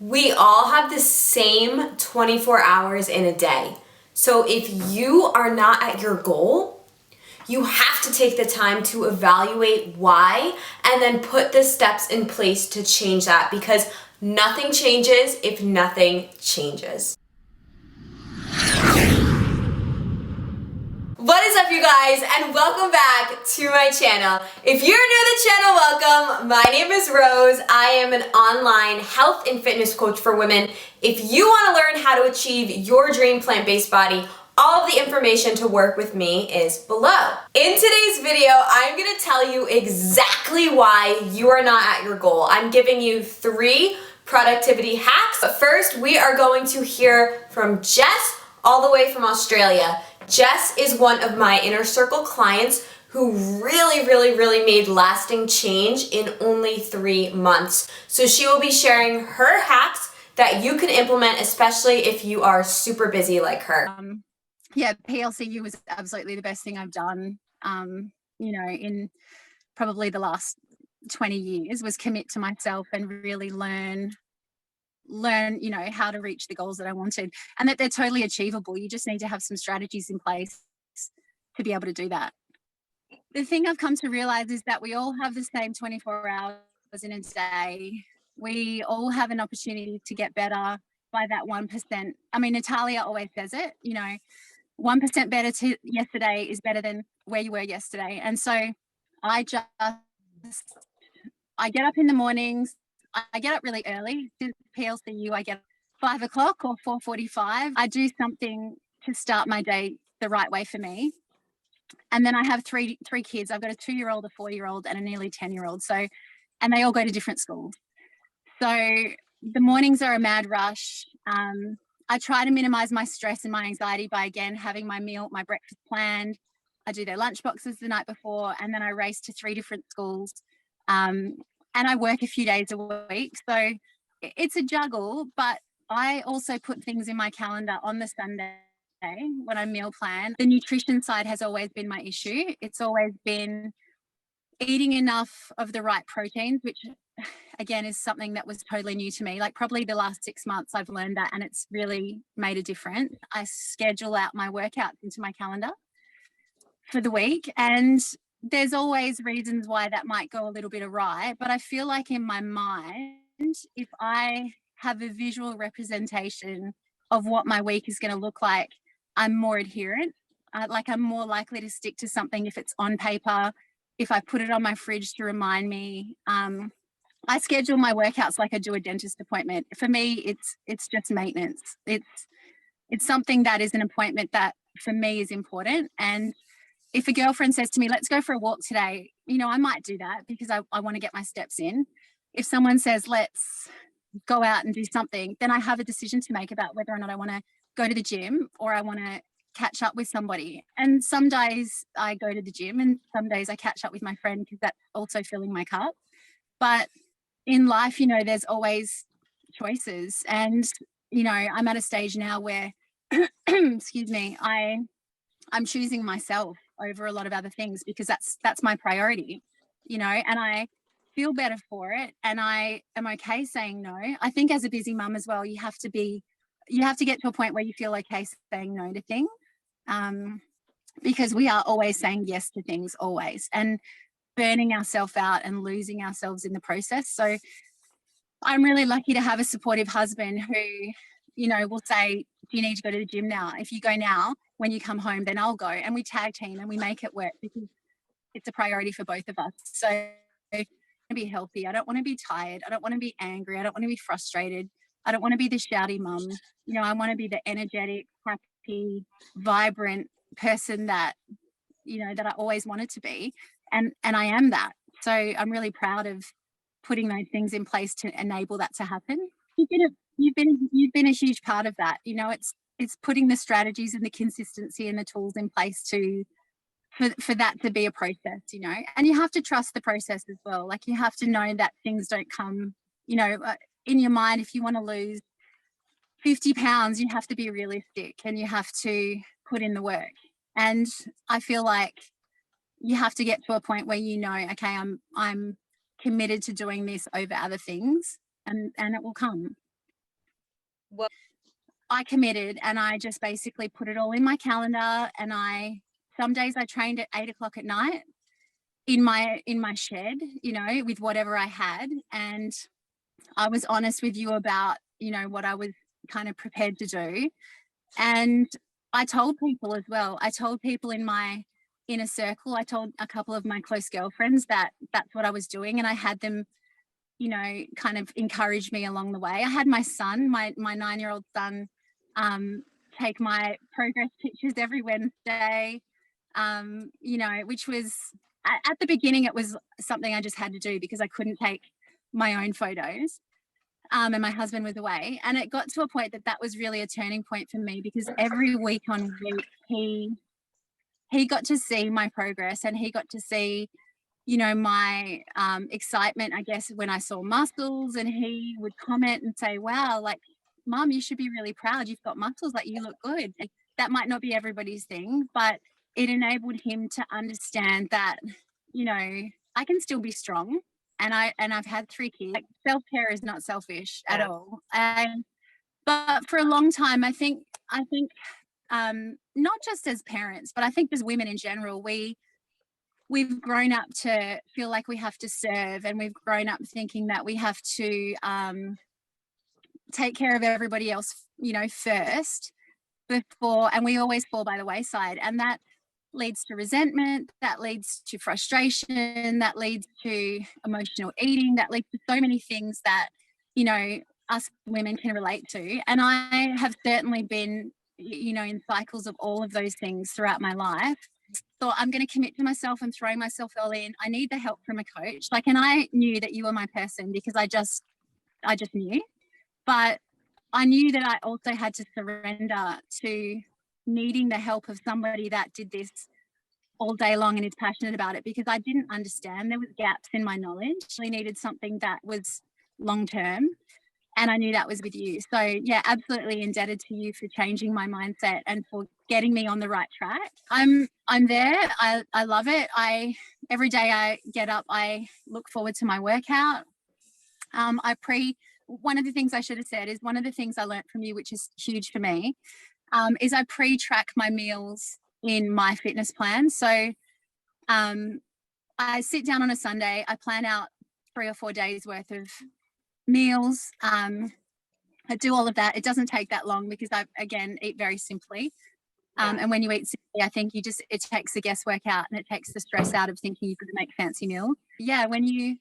We all have the same 24 hours in a day. So if you are not at your goal, you have to take the time to evaluate why and then put the steps in place to change that because nothing changes if nothing changes. What is up, you guys, and welcome back to my channel. If you're new to the channel, welcome. My name is Rose. I am an online health and fitness coach for women. If you want to learn how to achieve your dream plant-based body, all of the information to work with me is below. In today's video, I'm going to tell you exactly why you are not at your goal. I'm giving you 3 productivity hacks. But first, we are going to hear from Jess all the way from Australia. Jess is one of my inner circle clients who really made lasting change in only 3 months. So she will be sharing her hacks that you can implement, especially if you are super busy like her. Yeah, PLCU was absolutely the best thing I've done, in probably the last 20 years, was commit to myself and really learn, how to reach the goals that I wanted, and that they're totally achievable. You just need to have some strategies in place to be able to do that. The thing I've come to realize is that we all have the same 24 hours in a day. We all have an opportunity to get better by that 1%. I mean, Natalia always says it, 1% better to yesterday is better than where you were yesterday. And so I get up in the mornings. I get up really early. Since PLCU, I get 5 o'clock or 4:45. I do something to start my day the right way for me. And then I have three kids. I've got a 2-year-old, a 4-year-old, and a nearly 10-year-old. And they all go to different schools. So the mornings are a mad rush. I try to minimize my stress and my anxiety by, again, having my breakfast planned. I do their lunch boxes the night before, and then I race to 3 different schools. And I work a few days a week. So it's a juggle, but I also put things in my calendar on the Sunday when I meal plan. The nutrition side has always been my issue. It's always been eating enough of the right proteins, which again is something that was totally new to me. Like, probably the last 6 months I've learned that, and it's really made a difference. I schedule out my workouts into my calendar for the week, and there's always reasons why that might go a little bit awry, but I feel like in my mind, if I have a visual representation of what my week is going to look like, I'm more adherent. I'm more likely to stick to something if it's on paper, if I put it on my fridge to remind me. I schedule my workouts like I do a dentist appointment. For me, it's just maintenance. It's something that is an appointment that for me is important. And if a girlfriend says to me, let's go for a walk today, I might do that because I want to get my steps in. If someone says, let's go out and do something, then I have a decision to make about whether or not I want to go to the gym or I want to catch up with somebody. And some days I go to the gym and some days I catch up with my friend because that's also filling my cup. But in life, there's always choices. And, I'm at a stage now where, excuse me, I'm choosing myself over a lot of other things because that's my priority, and I feel better for it. And I am okay saying no. I think as a busy mum as well, you have to get to a point where you feel okay saying no to things, because we are always saying yes to things, always, and burning ourselves out and losing ourselves in the process. So I'm really lucky to have a supportive husband who, will say, do you need to go to the gym now? If you go now, when you come home, then I'll go. And we tag team and we make it work because it's a priority for both of us. So I want to be healthy. I don't want to be tired. I don't want to be angry. I don't want to be frustrated. I don't want to be the shouty mum. I want to be the energetic, happy, vibrant person that I always wanted to be. And I am that. So I'm really proud of putting those things in place to enable that to happen. You've been a huge part of that. It's putting the strategies and the consistency and the tools in place for that to be a process, and you have to trust the process as well. Like, you have to know that things don't come, in your mind. If you want to lose 50 pounds, you have to be realistic and you have to put in the work. And I feel like you have to get to a point where okay, I'm committed to doing this over other things, and it will come. I committed, and I just basically put it all in my calendar. And some days I trained at 8 o'clock at night in my shed, with whatever I had. And I was honest with you about, what I was kind of prepared to do. And I told people as well. I told people in my inner circle. I told a couple of my close girlfriends that that's what I was doing. And I had them, kind of encourage me along the way. I had my son, my 9-year-old son, take my progress pictures every Wednesday, which was, at the beginning, it was something I just had to do because I couldn't take my own photos. And my husband was away. And it got to a point that was really a turning point for me, because every week on week, he got to see my progress, and he got to see, my excitement, I guess, when I saw muscles. And he would comment and say, wow, like, Mom, you should be really proud. You've got muscles, like, you look good. And that might not be everybody's thing, but it enabled him to understand that, I can still be strong. And I've had 3 kids. Like, self-care is not selfish at all. But for a long time, I think not just as parents, but I think as women in general, we've grown up to feel like we have to serve, and we've grown up thinking that we have to take care of everybody else, first before, and we always fall by the wayside. And that leads to resentment, that leads to frustration, that leads to emotional eating, that leads to so many things that, us women can relate to. And I have certainly been, in cycles of all of those things throughout my life. So I'm going to commit to myself and throw myself all in. I need the help from a coach. And I knew that you were my person because I just knew. But I knew that I also had to surrender to needing the help of somebody that did this all day long and is passionate about it, because I didn't understand. There was gaps in my knowledge. I needed something that was long term, and I knew that was with you. So yeah, absolutely indebted to you for changing my mindset and for getting me on the right track. I'm there. I love it. Every day I get up, I look forward to my workout. One of the things I should have said is, one of the things I learned from you, which is huge for me, is I pre-track my meals in my fitness plan. So I sit down on a Sunday, I plan out 3 or 4 days worth of meals. I do all of that. It doesn't take that long because I, again, eat very simply. And when you eat simply, I think it takes the guesswork out, and it takes the stress out of thinking you've got to make fancy meals. Yeah, when you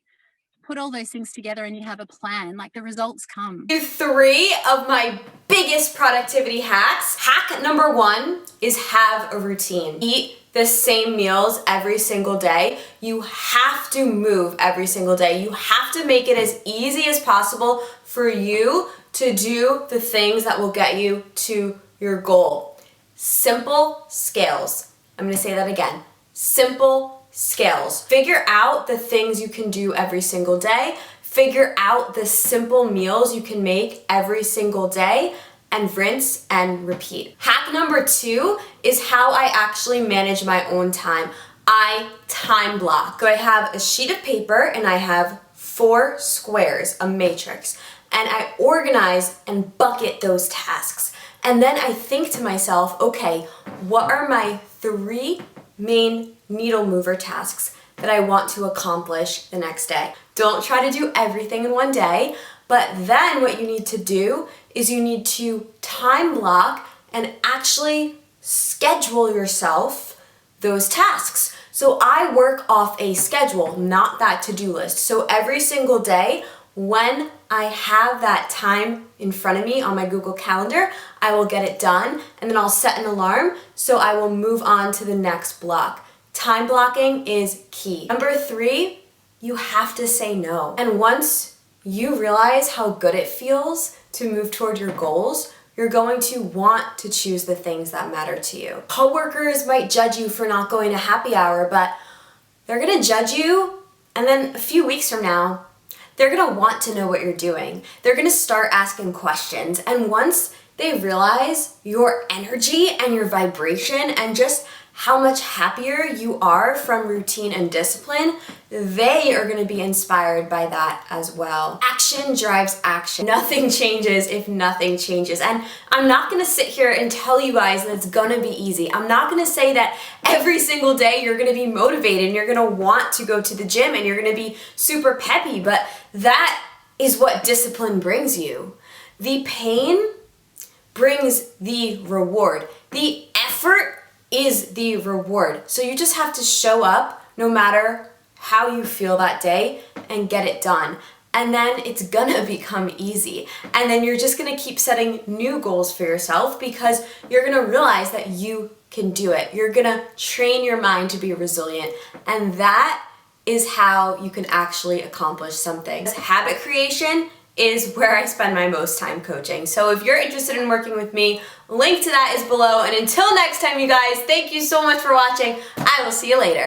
put all those things together and you have a plan, like, the results come. 3 of my biggest productivity hacks. Hack number 1 is have a routine. Eat the same meals every single day. You have to move every single day. You have to make it as easy as possible for you to do the things that will get you to your goal. Simple scales. I'm going to say that again. Simple scales. Figure out the things you can do every single day. Figure out the simple meals you can make every single day, and rinse and repeat. Hack number 2 is how I actually manage my own time. I time block. So I have a sheet of paper and I have 4 squares, a matrix, and I organize and bucket those tasks. And then I think to myself, okay, what are my 3 main needle mover tasks that I want to accomplish the next day? Don't try to do everything in one day, but then what you need to do is you need to time block and actually schedule yourself those tasks. So I work off a schedule, not that to-do list. So every single day, when I have that time in front of me on my Google Calendar, I will get it done, and then I'll set an alarm so I will move on to the next block. Time blocking is key. Number 3, you have to say no. And once you realize how good it feels to move toward your goals, you're going to want to choose the things that matter to you. Coworkers might judge you for not going to happy hour, but they're gonna judge you, and then a few weeks from now, they're gonna want to know what you're doing. They're gonna start asking questions, and once they realize your energy and your vibration and just how much happier you are from routine and discipline, they are going to be inspired by that as well. Action drives action. Nothing changes if nothing changes. And I'm not going to sit here and tell you guys that it's going to be easy. I'm not going to say that every single day you're going to be motivated and you're going to want to go to the gym and you're going to be super peppy, but that is what discipline brings you. The pain brings the reward. The effort is the reward. So you just have to show up no matter how you feel that day and get it done. And then it's gonna become easy. And then you're just gonna keep setting new goals for yourself because you're gonna realize that you can do it. You're gonna train your mind to be resilient. And that is how you can actually accomplish something. Habit creation is where I spend my most time coaching. So if you're interested in working with me, link to that is below. And until next time, you guys, thank you so much for watching. I will see you later.